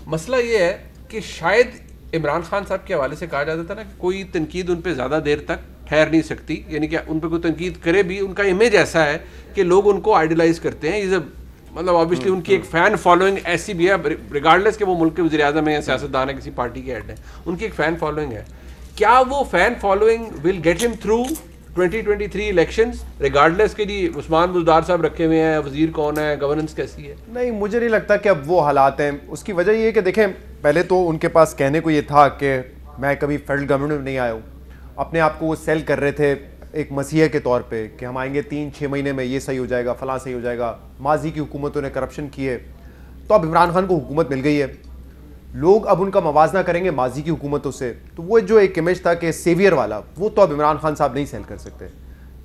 मसला ये है कि शायद इमरान खान साहब के हवाले से कहा जाता था ना कि कोई तनकीद उन पर ज़्यादा देर तक ठहर नहीं सकती, यानी कि उन पर कोई तनकीद करे भी उनका इमेज ऐसा है कि लोग उनको आइडलाइज करते हैं। इज़ मतलब ऑब्वियसली उनकी एक फ़ैन फॉलोइंग ऐसी भी है, रिगार्डलेस के वो मुल्क के वज़ीर आज़म है या सियासतदान है, किसी पार्टी के हेड है, उनकी एक फ़ैन फॉलोइंग है। क्या वो fan following will get him through 2023 elections regardless के लिए उस्मान बुज़दार साहब रखे हुए हैं, वज़ीर कौन है, गवर्नेंस कैसी है? नहीं, मुझे नहीं लगता कि अब वो हालात हैं। उसकी वजह ये है कि देखें, पहले तो उनके पास कहने को ये था कि मैं कभी फेडरल गवर्नमेंट में नहीं आया हूँ। अपने आप को वो सेल कर रहे थे एक मसीहा के तौर पे कि हम आएंगे 3-6 महीने में ये सही हो जाएगा, फलां सही हो जाएगा। माजी की हुकूमतों ने करप्शन की है, तो अब इमरान खान को हुकूमत मिल गई है, लोग अब उनका मवाजना करेंगे माजी की हुकूमतों से। तो वो जो एक इमेज था कि सेवियर वाला, वो तो अब इमरान खान साहब नहीं सेल कर सकते।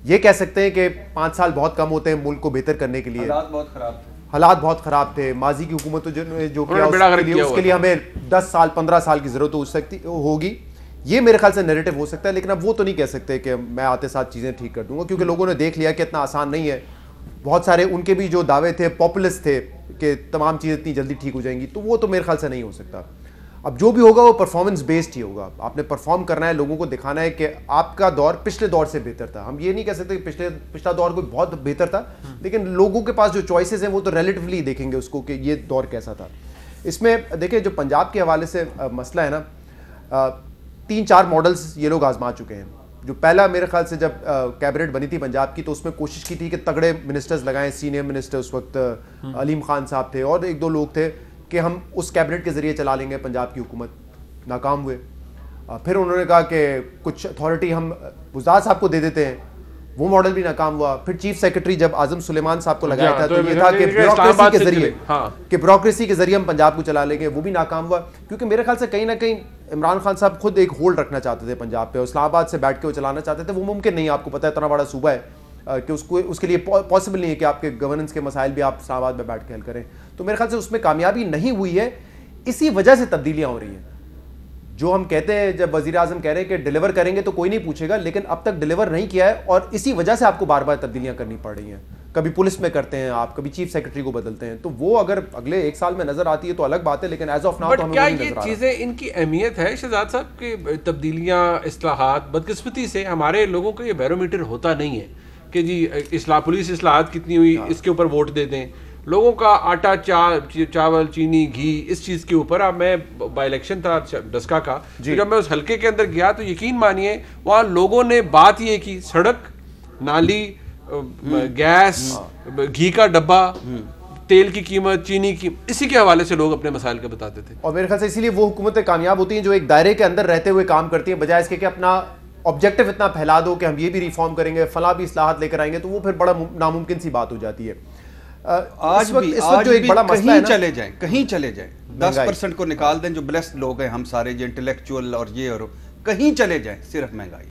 ये कह सकते हैं कि 5 साल बहुत कम होते हैं मुल्क को बेहतर करने के लिए, हालात बहुत ख़राब थे, माजी की हुकूमतों जो किया उसके लिए हमें 10 साल 15 साल की ज़रूरत हो सकती होगी। ये मेरे ख्याल से नैरेटिव हो सकता है, लेकिन अब वो तो नहीं कह सकते कि मैं आते साथ चीज़ें ठीक कर दूंगा, क्योंकि लोगों ने देख लिया कि इतना आसान नहीं है। बहुत सारे उनके भी जो दावे थे पॉपुलिस्ट थे कि तमाम चीज़ें इतनी जल्दी ठीक हो जाएंगी, तो वो तो मेरे ख्याल से नहीं हो सकता। अब जो भी होगा वो परफॉर्मेंस बेस्ड ही होगा। आपने परफॉर्म करना है, लोगों को दिखाना है कि आपका दौर पिछले दौर से बेहतर था। हम ये नहीं कह सकते कि पिछला दौर कोई बहुत बेहतर था, लेकिन लोगों के पास जो चॉइसेस हैं वो तो रिलेटिवली देखेंगे उसको कि ये दौर कैसा था। इसमें देखिए, जो पंजाब के हवाले से मसला है ना, 3-4 मॉडल्स ये लोग आजमा चुके हैं। जो पहला मेरे ख्याल से जब कैबिनेट बनी थी पंजाब की, तो उसमें कोशिश की थी कि तगड़े मिनिस्टर्स लगाएं। सीनियर मिनिस्टर उस वक्त अलीम खान साहब थे और 1-2 लोग थे कि हम उस कैबिनेट के ज़रिए चला लेंगे पंजाब की हुकूमत। नाकाम हुए। फिर उन्होंने कहा कि कुछ अथॉरिटी हम बुज़दार साहब को दे देते हैं, वो मॉडल भी नाकाम हुआ। फिर चीफ सेक्रेटरी जब आजम सुलेमान साहब को लगाया था, तो ये था कि ब्यूरोक्रेसी के जरिए हम पंजाब को चला लेंगे, वो भी नाकाम हुआ। क्योंकि मेरे ख्याल से कहीं ना कहीं इमरान खान साहब खुद एक होल्ड रखना चाहते थे पंजाब पे, इस्लामाबाद से बैठ के वो चलाना चाहते थे। वो मुमकिन नहीं, आपको पता है इतना बड़ा सूबा है कि उसके लिए पॉसिबल नहीं है कि आपके गवर्नेंस के मसाइल भी आप इस्लामाबाद में बैठ के हल करें। तो मेरे ख्याल से उसमें कामयाबी नहीं हुई है, इसी वजह से तब्दीलियां हो रही हैं। जो हम कहते हैं, जब वजीर आजम कह रहे हैं कि डिलीवर करेंगे तो कोई नहीं पूछेगा, लेकिन अब तक डिलीवर नहीं किया है और इसी वजह से आपको बार बार तब्दीलियां करनी पड़ रही हैं। कभी पुलिस में करते हैं आप, कभी चीफ सेक्रेटरी को बदलते हैं, तो वो अगर अगले 1 साल में नजर आती है तो अलग बात है, लेकिन एज ऑफ नाउ तो हमें क्या ये चीजें इनकी अहमियत है शहजाद साहब की? तब्दीलियां, इस्लाहात, बदकिस्मती से हमारे लोगों को ये बैरोमीटर होता नहीं है कि जी पुलिस इस्लाहात कितनी हुई, इसके ऊपर वोट दे दें। लोगों का आटा, चावल, चीनी, घी, इस चीज़ के ऊपर। अब मैं बाई इलेक्शन था डस्का का, तो जब मैं उस हल्के के अंदर गया तो यकीन मानिए वहाँ लोगों ने बात ये की, सड़क, नाली, गैस, घी का डब्बा, तेल की कीमत, चीनी की, इसी के हवाले से लोग अपने मसाइल के बताते थे। और मेरे ख्याल से इसीलिए वो हुकूमतें कामयाब होती हैं जो एक दायरे के अंदर रहते हुए काम करती हैं, बजाय इसके कि अपना ऑब्जेक्टिव इतना फैला दो कि हम ये भी रिफॉर्म करेंगे, फला भी इस्लाहात लेकर आएंगे, तो वो फिर बड़ा नामुमकिन सी बात हो जाती है। आज जो एक बड़ा मसला है, कहीं चले जाएं 10% को निकाल दें, जो ब्लेस्ड लोग हैं हम सारे, जो इंटेलेक्चुअल और ये और कहीं चले जाएं, सिर्फ महंगाई।